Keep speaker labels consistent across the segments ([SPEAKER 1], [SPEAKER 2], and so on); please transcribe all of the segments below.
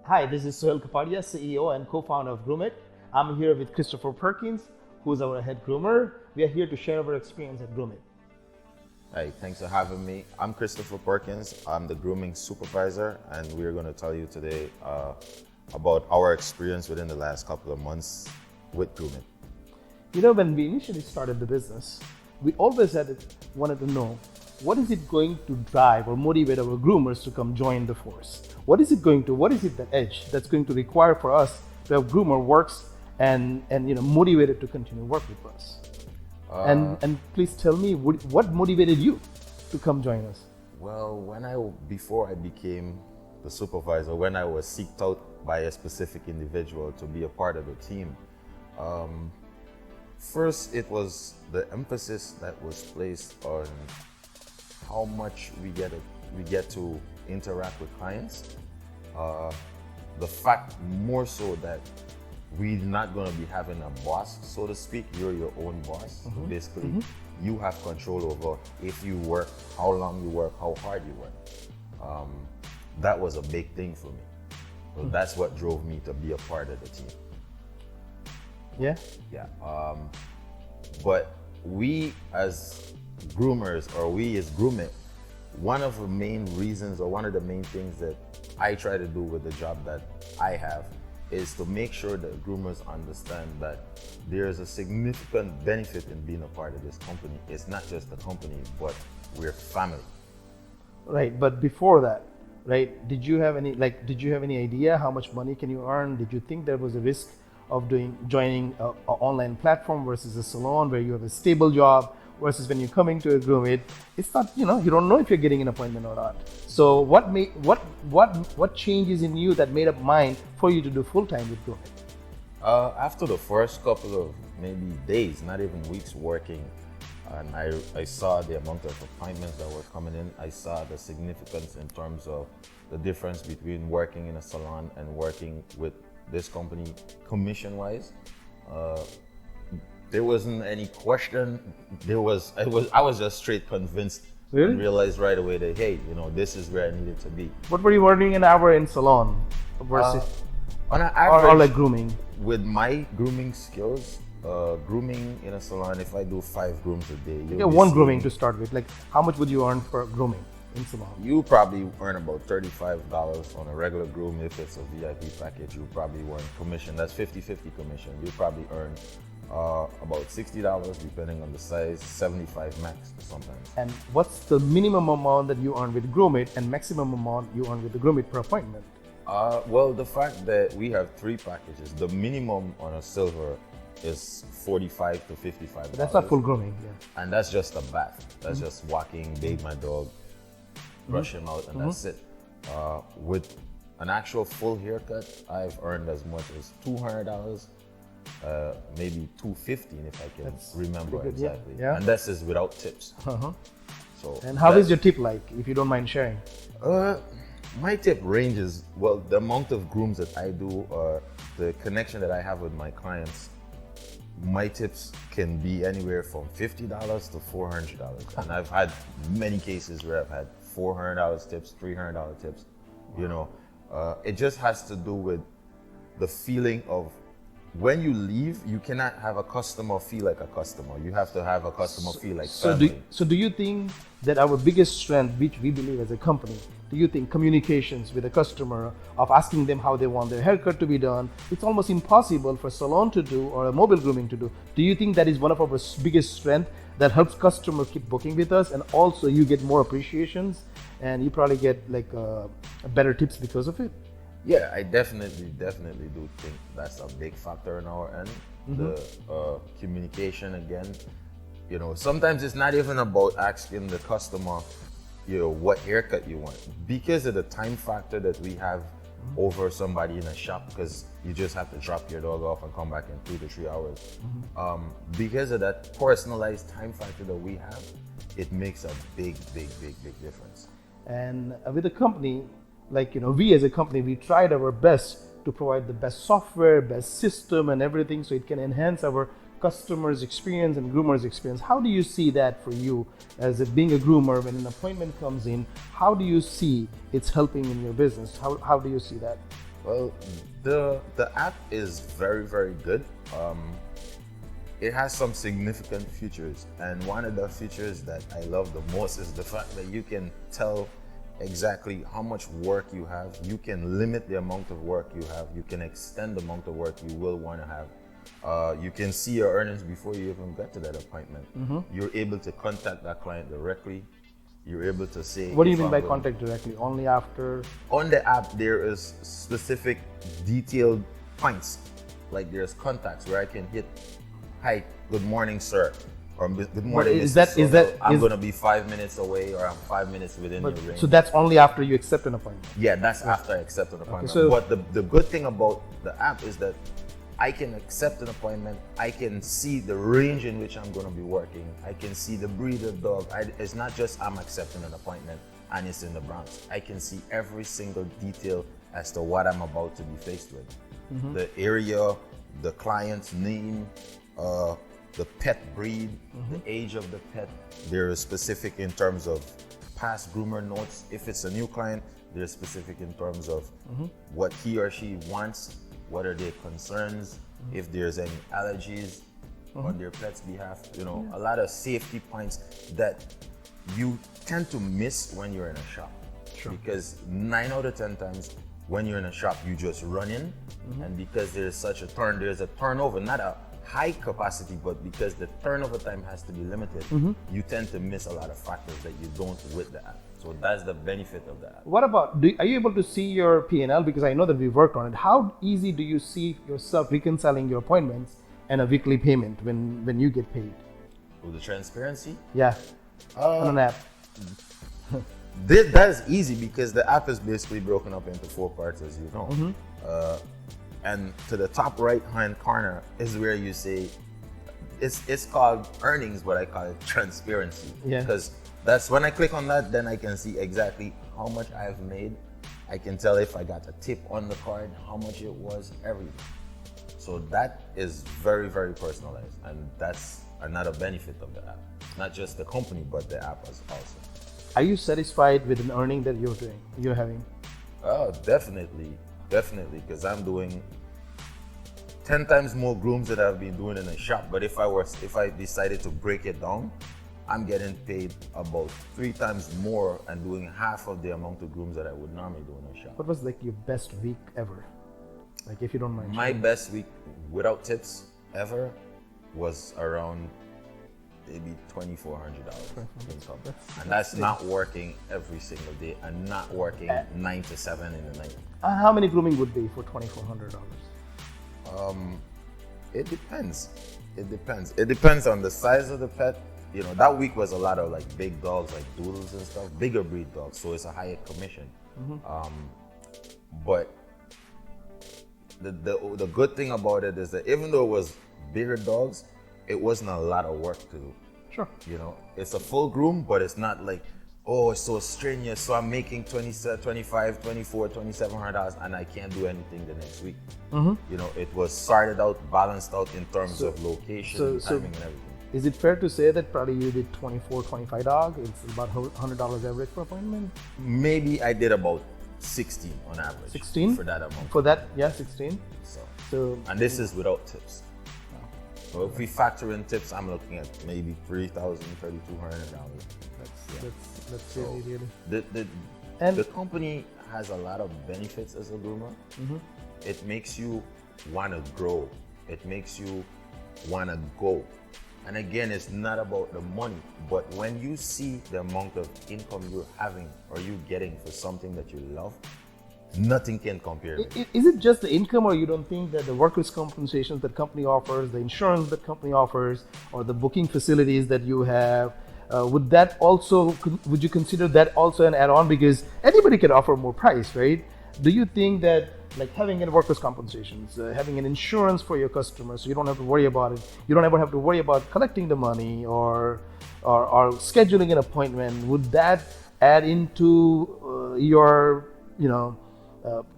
[SPEAKER 1] Hi, this is Sohel Kapadia, CEO and co-founder of Groomer. I'm here with Christopher Perkins, who's our head groomer. We are here to share our experience at Groomer.
[SPEAKER 2] Hey, thanks for having me. I'm Christopher Perkins. I'm the grooming supervisor, and we're going to tell you today about our experience within the last couple of months with grooming.
[SPEAKER 1] You know, when we initially started the business, we always wanted to know, what is it going to drive or motivate our groomers to come join the force? What is it that edge that's going to require for us to have groomer works and motivated to continue work with us? And please tell me, what motivated you to come join us?
[SPEAKER 2] Well, before I became the supervisor, when I was seeked out by a specific individual to be a part of the team, first it was the emphasis that was placed on how much we get to interact with clients. The fact more so that we're not going to be having a boss, so to speak. You're your own boss. So basically, you have control over if you work, how long you work, how hard you work. That was a big thing for me. So that's what drove me to be a part of the team.
[SPEAKER 1] Yeah?
[SPEAKER 2] Yeah. But we as groomers, or we as grooming, one of the main reasons or one of the main things that I try to do with the job that I have is to make sure that groomers understand that there is a significant benefit in being a part of this company. It's not just a company, but we're family.
[SPEAKER 1] Right, but before that, right, did you have any idea how much money can you earn? Did you think there was a risk of joining an online platform versus a salon where you have a stable job versus when you're coming to a groom? It's not, you don't know if you're getting an appointment or not. So what changes in you that made up mind for you to do full time with grooming?
[SPEAKER 2] After the first couple of maybe days, not even weeks working, and I saw the amount of appointments that were coming in. I saw the significance in terms of the difference between working in a salon and working with this company commission-wise. There wasn't any question. I was just straight convinced.
[SPEAKER 1] Really?
[SPEAKER 2] And realized right away that, hey, this is where I needed to be.
[SPEAKER 1] What were you earning an hour in salon versus
[SPEAKER 2] on an average,
[SPEAKER 1] or like grooming?
[SPEAKER 2] With my grooming skills, grooming in a salon, if I do 5 grooms a day,
[SPEAKER 1] one grooming to start with. Like, how much would you earn for grooming in salon?
[SPEAKER 2] You probably earn about $35 on a regular groom. If it's a VIP package, you probably earn commission. That's 50-50 commission. You probably earn about $60 depending on the size, 75 max sometimes.
[SPEAKER 1] And what's the minimum amount that you earn with Groomit and maximum amount you earn with the Groomit per appointment?
[SPEAKER 2] Well, the fact that we have 3 packages, the minimum on a silver is $45 to $55.
[SPEAKER 1] But that's not full grooming, yeah.
[SPEAKER 2] And that's just a bath. That's just walking, bathe my dog, brush him out, and that's it. With an actual full haircut, I've earned as much as $200. Maybe $250 if I can remember
[SPEAKER 1] good,
[SPEAKER 2] exactly.
[SPEAKER 1] Yeah.
[SPEAKER 2] And this is without tips. So.
[SPEAKER 1] And how is your tip like, if you don't mind sharing?
[SPEAKER 2] My tip ranges, well, the amount of grooms that I do, the connection that I have with my clients, my tips can be anywhere from $50 to $400. And I've had many cases where I've had $400 tips, $300 tips. It just has to do with the feeling of, when you leave, you cannot have a customer feel like a customer. You have to have a customer feel like family.
[SPEAKER 1] So do you think that our biggest strength, which we believe as a company, do you think communications with a customer, of asking them how they want their haircut to be done, it's almost impossible for a salon to do or a mobile grooming to do? Do you think that is one of our biggest strengths that helps customers keep booking with us, and also you get more appreciations and you probably get better tips because of it?
[SPEAKER 2] Yeah, I definitely do think that's a big factor in our end. The communication again. Sometimes it's not even about asking the customer, what haircut you want, because of the time factor that we have over somebody in a shop, because you just have to drop your dog off and come back in 2 to 3 hours. Because of that personalized time factor that we have, it makes a big difference.
[SPEAKER 1] And with the company, we as a company, we tried our best to provide the best software, best system and everything, so it can enhance our customers' experience and groomers' experience. How do you see that for you as being a groomer? When an appointment comes in, how do you see it's helping in your business? How do you see that?
[SPEAKER 2] Well, the app is very, very good. It has some significant features, and one of the features that I love the most is the fact that you can tell exactly how much work you have. You can limit the amount of work you have. You can extend the amount of work you will want to have. You can see your earnings before you even get to that appointment. You're able to contact that client directly. You're able to say.
[SPEAKER 1] What do you mean by contact directly? Only after?
[SPEAKER 2] On the app, there is specific detailed points. Like there's contacts where I can hit, "Hi, good morning, sir," or "Good morning,
[SPEAKER 1] Is
[SPEAKER 2] Mr.
[SPEAKER 1] that
[SPEAKER 2] I'm going to be 5 minutes away, or I'm 5 minutes within your range."
[SPEAKER 1] So that's only after you accept an appointment?
[SPEAKER 2] Yeah, that's after I accept an appointment.
[SPEAKER 1] Okay, so
[SPEAKER 2] but the good thing about the app is that I can accept an appointment. I can see the range in which I'm going to be working. I can see the breed of dog. It's not just I'm accepting an appointment and it's in the Bronx. I can see every single detail as to what I'm about to be faced with. The area, the client's name, the pet breed, the age of the pet. They're specific in terms of past groomer notes. If it's a new client, they're specific in terms of what he or she wants. What are their concerns? If there's any allergies on their pet's behalf, a lot of safety points that you tend to miss when you're in a shop.
[SPEAKER 1] Sure.
[SPEAKER 2] Because 9 out of 10 times when you're in a shop, you just run in, and because there's a turnover, not a high capacity, but because the turnover time has to be limited, you tend to miss a lot of factors that you don't with the app. So that's the benefit of the app.
[SPEAKER 1] What about, are you able to see your P&L? Because I know that we worked on it. How easy do you see yourself reconciling your appointments and a weekly payment when you get paid?
[SPEAKER 2] With the transparency?
[SPEAKER 1] Yeah, on an app.
[SPEAKER 2] That is easy because the app is basically broken up into 4 parts, as you know. And to the top right-hand corner is where you say, it's called earnings, but I call it transparency.
[SPEAKER 1] Yeah.
[SPEAKER 2] Because that's when I click on that, then I can see exactly how much I've made. I can tell if I got a tip on the card, how much it was, everything. So that is very, very personalized, and that's another benefit of the app. Not just the company, but the app as also.
[SPEAKER 1] Are you satisfied with an earning that you're having?
[SPEAKER 2] Oh, definitely, because I'm doing 10 times more grooms than I've been doing in a shop. But if I decided to break it down, I'm getting paid about 3 times more and doing half of the amount of grooms that I would normally do in a shop.
[SPEAKER 1] What was like your best week ever? Like, if you don't mind.
[SPEAKER 2] My best week without tips ever was around maybe $2,400 income. And that's not working every single day and not working 9 to 7 in the night.
[SPEAKER 1] How many grooming would be for $2,400?
[SPEAKER 2] It depends. It depends on the size of the pet. That week was a lot of like big dogs, like doodles and stuff, bigger breed dogs. So it's a higher commission. But the good thing about it is that even though it was bigger dogs, it wasn't a lot of work to do.
[SPEAKER 1] Sure.
[SPEAKER 2] It's a full groom, but it's not like, oh, it's so strenuous. So I'm making $25, $24, $2,700 and I can't do anything the next week. It was sorted out, balanced out in terms of location, timing, and everything.
[SPEAKER 1] Is it fair to say that probably you did 24, 25 dog? It's about $100 average per appointment?
[SPEAKER 2] Maybe I did about 16 on average.
[SPEAKER 1] 16?
[SPEAKER 2] For that amount.
[SPEAKER 1] For that, yeah, 16. So
[SPEAKER 2] and this is without tips. So if we factor in tips, I'm looking at maybe $3,000, $3,200.
[SPEAKER 1] That's really.
[SPEAKER 2] The company has a lot of benefits as a groomer. It makes you want to grow. It makes you want to go. And again, it's not about the money, but when you see the amount of income you're having or you getting for something that you love, nothing can compare.
[SPEAKER 1] Is it just the income, or you don't think that the workers' compensations that company offers, the insurance that company offers, or the booking facilities that you have, would you consider that also an add-on? Because anybody can offer more price, right? Do you think that like having a workers' compensations, having an insurance for your customers, so you don't have to worry about it, you don't ever have to worry about collecting the money or scheduling an appointment, would that add into your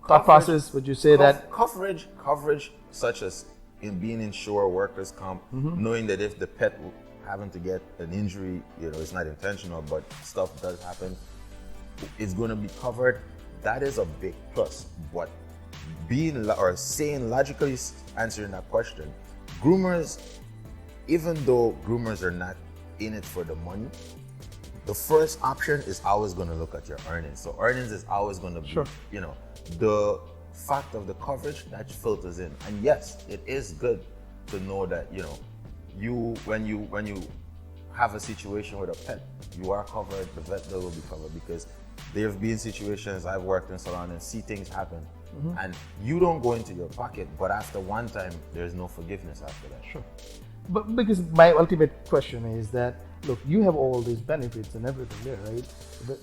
[SPEAKER 1] thought process? Would you say that
[SPEAKER 2] coverage such as in being insured, workers' comp, knowing that if the pet having to get an injury, it's not intentional, but stuff does happen, it's going to be covered. That is a big plus. But or saying logically answering that question, groomers, even though groomers are not in it for the money, the first option is always going to look at your earnings. So earnings is always going to be,
[SPEAKER 1] Sure.
[SPEAKER 2] the fact of the coverage that filters in. And yes, it is good to know that, when you have a situation with a pet, you are covered, the vet bill will be covered, because there have been situations I've worked in salon and see things happen, and you don't go into your pocket, but after one time, there's no forgiveness after that.
[SPEAKER 1] Sure. But because my ultimate question is that, look, you have all these benefits and everything there, right?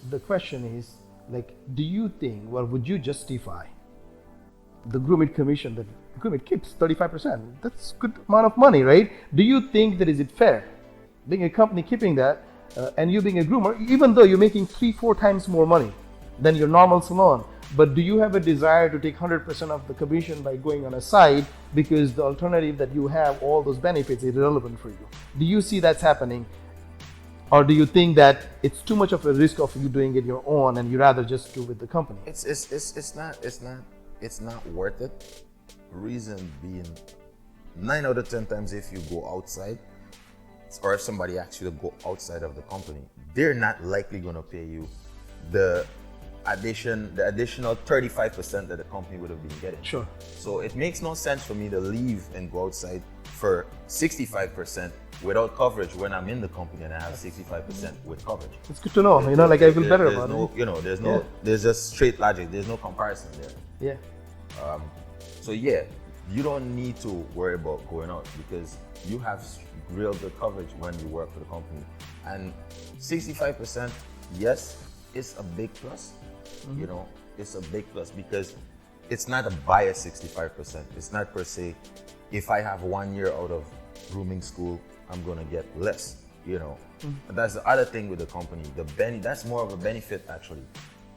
[SPEAKER 1] The question is, like, do you think, would you justify the grooming commission that grooming keeps 35%? That's good amount of money, right? Do you think that is it fair? Being a company keeping that, and you being a groomer, even though you're making 3-4 times more money than your normal salon, but do you have a desire to take 100% of the commission by going on a side, because the alternative that you have, all those benefits, is irrelevant for you? Do you see that's happening? Or do you think that it's too much of a risk of you doing it your own and you rather just do with the company?
[SPEAKER 2] It's not worth it. Reason being, 9 out of 10 times if you go outside, or if somebody asks you to go outside of the company, they're not likely going to pay you the additional 35% that the company would have been getting.
[SPEAKER 1] Sure.
[SPEAKER 2] So it makes no sense for me to leave and go outside for 65% without coverage when I'm in the company and I have 65% with coverage.
[SPEAKER 1] It's good to know, like I feel better about it.
[SPEAKER 2] There's just straight logic. There's no comparison there.
[SPEAKER 1] Yeah.
[SPEAKER 2] So yeah, you don't need to worry about going out because you have real good coverage when you work for the company. And 65%, yes, it's a big plus. It's a big plus because it's not a bias 65%. It's not per se, if I have 1 year out of grooming school, I'm gonna get less, But that's the other thing with the company. That's more of a benefit actually.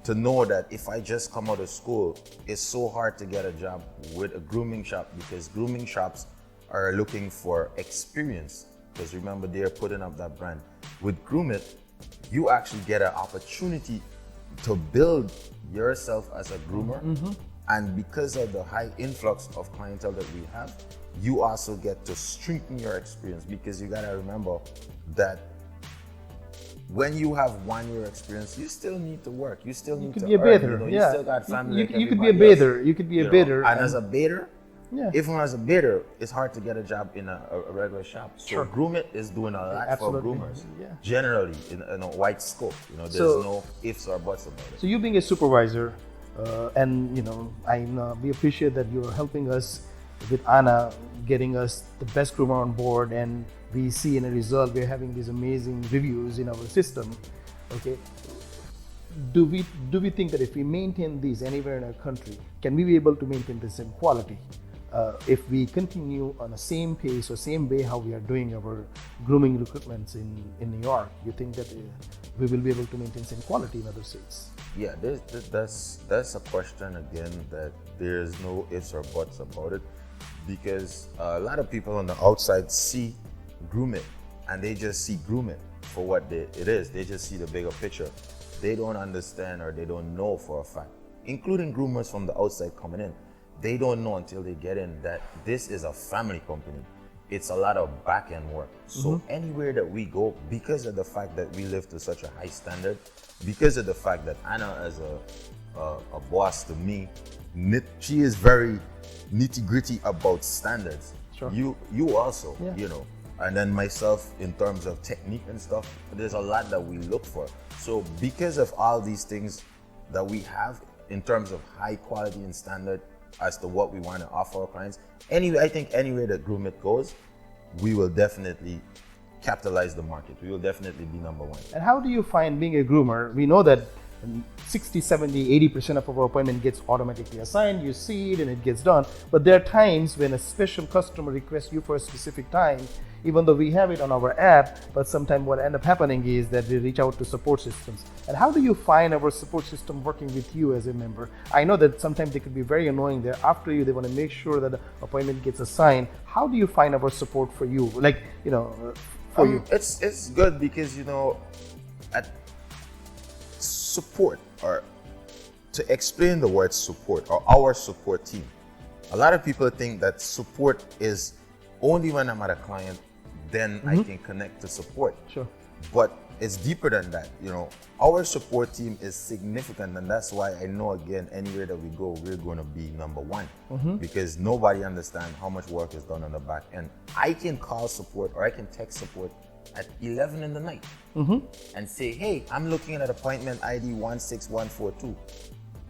[SPEAKER 2] To know that if I just come out of school, it's so hard to get a job with a grooming shop because grooming shops are looking for experience. Because remember, they're putting up that brand. With Groomit, you actually get an opportunity to build yourself as a groomer. And because of the high influx of clientele that we have, you also get to strengthen your experience because you gotta remember that when you have 1 year experience, you still need to work. You still need to
[SPEAKER 1] be a
[SPEAKER 2] earn.
[SPEAKER 1] bather.
[SPEAKER 2] You still got family.
[SPEAKER 1] You could be a bather. You could be a bather.
[SPEAKER 2] And as a bather,
[SPEAKER 1] yeah.
[SPEAKER 2] Even as a bather, it's hard to get a job in a regular shop. So
[SPEAKER 1] Sure.
[SPEAKER 2] Groomit is doing a lot
[SPEAKER 1] Absolutely.
[SPEAKER 2] for groomers.
[SPEAKER 1] Yeah.
[SPEAKER 2] Generally, in a wide scope. There's
[SPEAKER 1] So-
[SPEAKER 2] no ifs or buts about it.
[SPEAKER 1] So you being a supervisor, and we appreciate that you're helping us with Anna, getting us the best groomer on board, and we see in a result we're having these amazing reviews in our system. Okay, do we think that if we maintain these anywhere in our country, can we be able to maintain the same quality? If we continue on the same pace or same way how we are doing our grooming recruitments in New York, you think that we will be able to maintain same quality in other states?
[SPEAKER 2] Yeah, that's a question again that there's no ifs or buts about it, because a lot of people on the outside see Groomit and they just see Groomit for what it is. They just see the bigger picture. They don't understand or they don't know for a fact, including groomers from the outside coming in. They don't know until they get in that this is a family company. It's a lot of back-end work. So anywhere that we go, because of the fact that we live to such a high standard, because of the fact that Anna as a boss to me, she is very nitty-gritty about standards.
[SPEAKER 1] Sure.
[SPEAKER 2] You also,
[SPEAKER 1] Yeah.
[SPEAKER 2] And then myself in terms of technique and stuff, there's a lot that we look for. So because of all these things that we have in terms of high quality and standard as to what we want to offer our clients, I think anywhere that Groomit goes, we will definitely capitalize the market. We will definitely be number one.
[SPEAKER 1] And how do you find being a groomer? We know that 60, 70, 80% of our appointment gets automatically assigned. You see it and it gets done. But there are times when a special customer requests you for a specific time, even though we have it on our app, but sometimes what ends up happening is that we reach out to support systems. And how do you find our support system working with you as a member? I know that sometimes they could be very annoying. They're after you. They want to make sure that the appointment gets assigned. How do you find our support for you? For you?
[SPEAKER 2] It's good because, at support or to explain the word support or our support team, a lot of people think that support is only when I'm at a client, then I can connect to support.
[SPEAKER 1] Sure.
[SPEAKER 2] But it's deeper than that. You know, our support team is significant, and that's why I know, again, anywhere that we go, we're going to be number one, because nobody understands how much work is done on the back end. I can call support or I can text support at 11 in the night and say, hey, I'm looking at appointment ID 16142.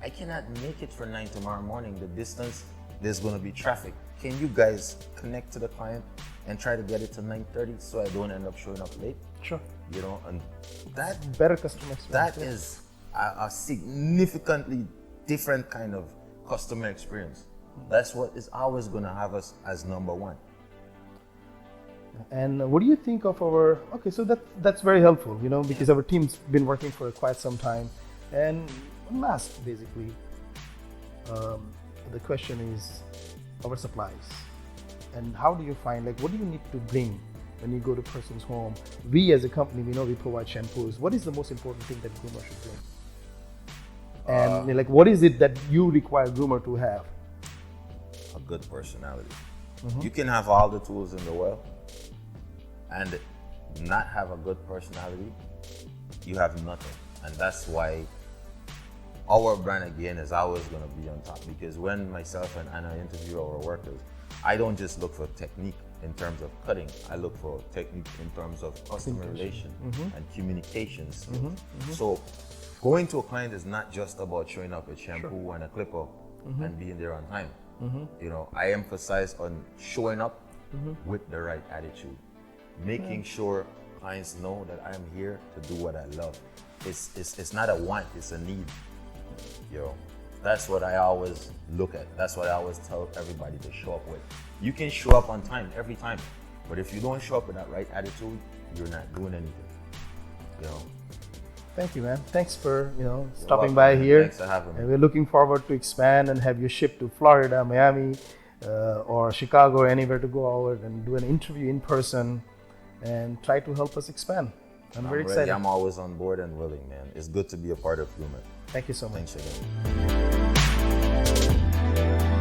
[SPEAKER 2] I cannot make it for 9 tomorrow morning. The distance, there's going to be traffic. Can you guys connect to the client and try to get it to 9:30 so I don't end up showing up late?
[SPEAKER 1] Sure.
[SPEAKER 2] You know, and that
[SPEAKER 1] Better customer experience.
[SPEAKER 2] that is a significantly different kind of customer experience. That's what is always going to have us as number one.
[SPEAKER 1] And what do you think of our, okay, so that's very helpful, you know, because our team's been working for quite some time. And last, basically, the question is our supplies. And how do you find, like, what do you need to bring when you go to a person's home? We as a company, we know we provide shampoos. What is the most important thing that Groomer should bring? And like, what is it that you require Groomer to have?
[SPEAKER 2] A good personality. You can have all the tools in the world and not have a good personality, you have nothing. And that's why our brand, again, is always going to be on top, because when myself and Anna interview our workers, I don't just look for technique in terms of cutting. I look for technique in terms of customer relation and communication skills. So going to a client is not just about showing up with shampoo and a clipper and being there on time. You know, I emphasize on showing up with the right attitude, making sure clients know that I'm here to do what I love. It's not a want, it's a need. You know, that's what I always look at. That's what I always tell everybody to show up with. You can show up on time every time, but if you don't show up with that right attitude, you're not doing anything. You know.
[SPEAKER 1] Thank you, man. Thanks for, you know,
[SPEAKER 2] You're
[SPEAKER 1] stopping
[SPEAKER 2] welcome,
[SPEAKER 1] by
[SPEAKER 2] man.
[SPEAKER 1] here.
[SPEAKER 2] Thanks for having me.
[SPEAKER 1] And we're looking forward to expand and have you shipped to Florida, Miami, or Chicago, or anywhere to go out and do an interview in person and try to help us expand. I'm very
[SPEAKER 2] ready.
[SPEAKER 1] excited.
[SPEAKER 2] I'm always on board and willing, man. It's good to be a part of Groomer.
[SPEAKER 1] Thank you so much.
[SPEAKER 2] Thanks again.